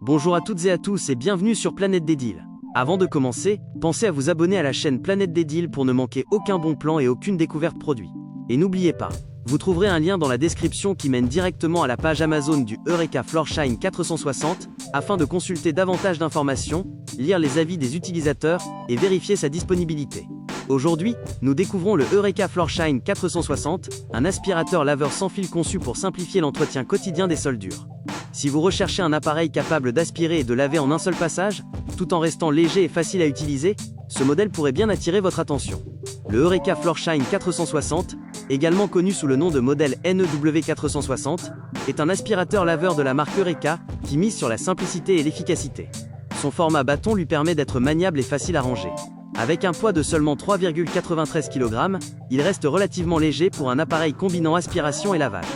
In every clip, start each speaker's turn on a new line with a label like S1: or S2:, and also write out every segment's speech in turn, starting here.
S1: Bonjour à toutes et à tous et bienvenue sur Planète des Deals. Avant de commencer, pensez à vous abonner à la chaîne Planète des Deals pour ne manquer aucun bon plan et aucune découverte produit. Et n'oubliez pas, vous trouverez un lien dans la description qui mène directement à la page Amazon du Eureka Floorshine 460 afin de consulter davantage d'informations, lire les avis des utilisateurs et vérifier sa disponibilité. Aujourd'hui, nous découvrons le Eureka Floorshine 460, un aspirateur laveur sans fil conçu pour simplifier l'entretien quotidien des sols durs. Si vous recherchez un appareil capable d'aspirer et de laver en un seul passage, tout en restant léger et facile à utiliser, ce modèle pourrait bien attirer votre attention. Le Eureka Floorshine 460, également connu sous le nom de modèle NEW460, est un aspirateur laveur de la marque Eureka qui mise sur la simplicité et l'efficacité. Son format bâton lui permet d'être maniable et facile à ranger. Avec un poids de seulement 3,93 kg, il reste relativement léger pour un appareil combinant aspiration et lavage.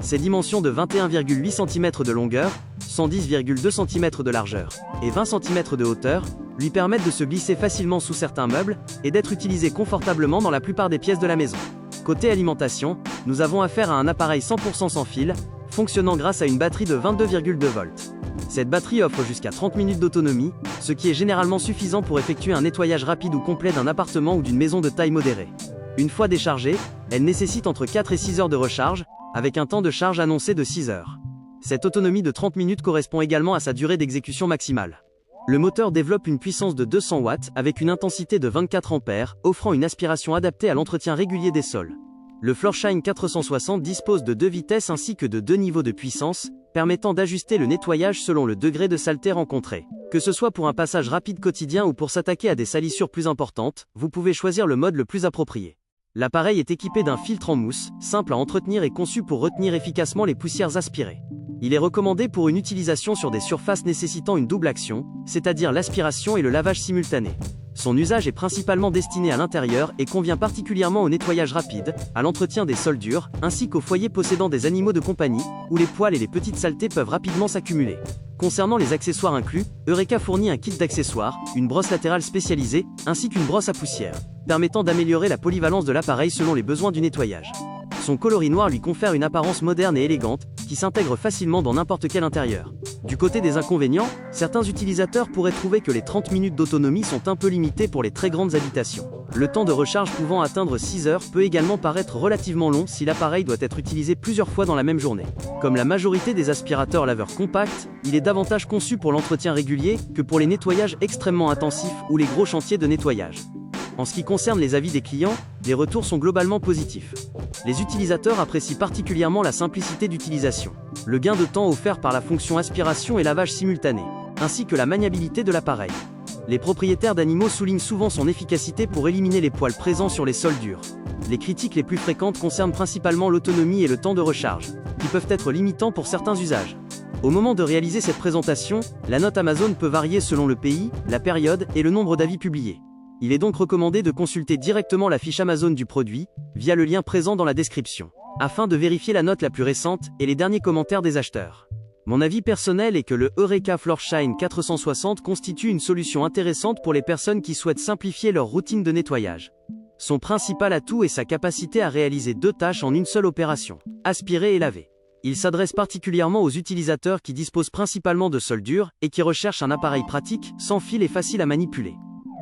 S1: Ses dimensions de 21,8 cm de longueur, 110,2 cm de largeur et 20 cm de hauteur lui permettent de se glisser facilement sous certains meubles et d'être utilisé confortablement dans la plupart des pièces de la maison. Côté alimentation, nous avons affaire à un appareil 100% sans fil, fonctionnant grâce à une batterie de 22,2 volts. Cette batterie offre jusqu'à 30 minutes d'autonomie, ce qui est généralement suffisant pour effectuer un nettoyage rapide ou complet d'un appartement ou d'une maison de taille modérée. Une fois déchargée, elle nécessite entre 4 et 6 heures de recharge, avec un temps de charge annoncé de 6 heures. Cette autonomie de 30 minutes correspond également à sa durée d'exécution maximale. Le moteur développe une puissance de 200 watts avec une intensité de 24 ampères, offrant une aspiration adaptée à l'entretien régulier des sols. Le Floorshine 460 dispose de 2 vitesses ainsi que de 2 niveaux de puissance, permettant d'ajuster le nettoyage selon le degré de saleté rencontré. Que ce soit pour un passage rapide quotidien ou pour s'attaquer à des salissures plus importantes, vous pouvez choisir le mode le plus approprié. L'appareil est équipé d'un filtre en mousse, simple à entretenir et conçu pour retenir efficacement les poussières aspirées. Il est recommandé pour une utilisation sur des surfaces nécessitant une double action, c'est-à-dire l'aspiration et le lavage simultané. Son usage est principalement destiné à l'intérieur et convient particulièrement au nettoyage rapide, à l'entretien des sols durs, ainsi qu'aux foyers possédant des animaux de compagnie, où les poils et les petites saletés peuvent rapidement s'accumuler. Concernant les accessoires inclus, Eureka fournit un kit d'accessoires, une brosse latérale spécialisée, ainsi qu'une brosse à poussière, permettant d'améliorer la polyvalence de l'appareil selon les besoins du nettoyage. Son coloris noir lui confère une apparence moderne et élégante, qui s'intègre facilement dans n'importe quel intérieur. Du côté des inconvénients, certains utilisateurs pourraient trouver que les 30 minutes d'autonomie sont un peu limitées pour les très grandes habitations. Le temps de recharge pouvant atteindre 6 heures peut également paraître relativement long si l'appareil doit être utilisé plusieurs fois dans la même journée. Comme la majorité des aspirateurs laveurs compacts, il est davantage conçu pour l'entretien régulier que pour les nettoyages extrêmement intensifs ou les gros chantiers de nettoyage. En ce qui concerne les avis des clients, les retours sont globalement positifs. Les utilisateurs apprécient particulièrement la simplicité d'utilisation, le gain de temps offert par la fonction aspiration et lavage simultané, ainsi que la maniabilité de l'appareil. Les propriétaires d'animaux soulignent souvent son efficacité pour éliminer les poils présents sur les sols durs. Les critiques les plus fréquentes concernent principalement l'autonomie et le temps de recharge, qui peuvent être limitants pour certains usages. Au moment de réaliser cette présentation, la note Amazon peut varier selon le pays, la période et le nombre d'avis publiés. Il est donc recommandé de consulter directement la fiche Amazon du produit, via le lien présent dans la description, afin de vérifier la note la plus récente et les derniers commentaires des acheteurs. Mon avis personnel est que le Eureka Floorshine 460 constitue une solution intéressante pour les personnes qui souhaitent simplifier leur routine de nettoyage. Son principal atout est sa capacité à réaliser 2 tâches en une seule opération, aspirer et laver. Il s'adresse particulièrement aux utilisateurs qui disposent principalement de sols durs et qui recherchent un appareil pratique, sans fil et facile à manipuler.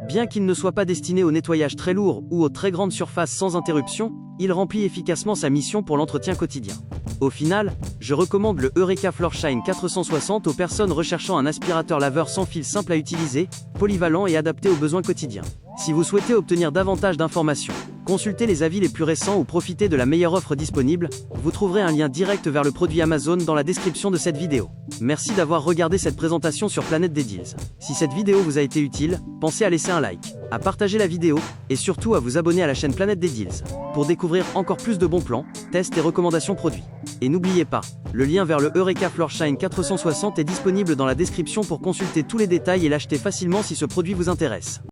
S1: Bien qu'il ne soit pas destiné au nettoyage très lourd ou aux très grandes surfaces sans interruption, il remplit efficacement sa mission pour l'entretien quotidien. Au final, je recommande le Eureka Floorshine 460 aux personnes recherchant un aspirateur laveur sans fil simple à utiliser, polyvalent et adapté aux besoins quotidiens. Si vous souhaitez obtenir davantage d'informations, consultez les avis les plus récents ou profitez de la meilleure offre disponible, vous trouverez un lien direct vers le produit Amazon dans la description de cette vidéo. Merci d'avoir regardé cette présentation sur Planète des Deals. Si cette vidéo vous a été utile, pensez à laisser un like, à partager la vidéo, et surtout à vous abonner à la chaîne Planète des Deals, pour découvrir encore plus de bons plans, tests et recommandations produits. Et n'oubliez pas, le lien vers le Eureka Floorshine 460 est disponible dans la description pour consulter tous les détails et l'acheter facilement si ce produit vous intéresse.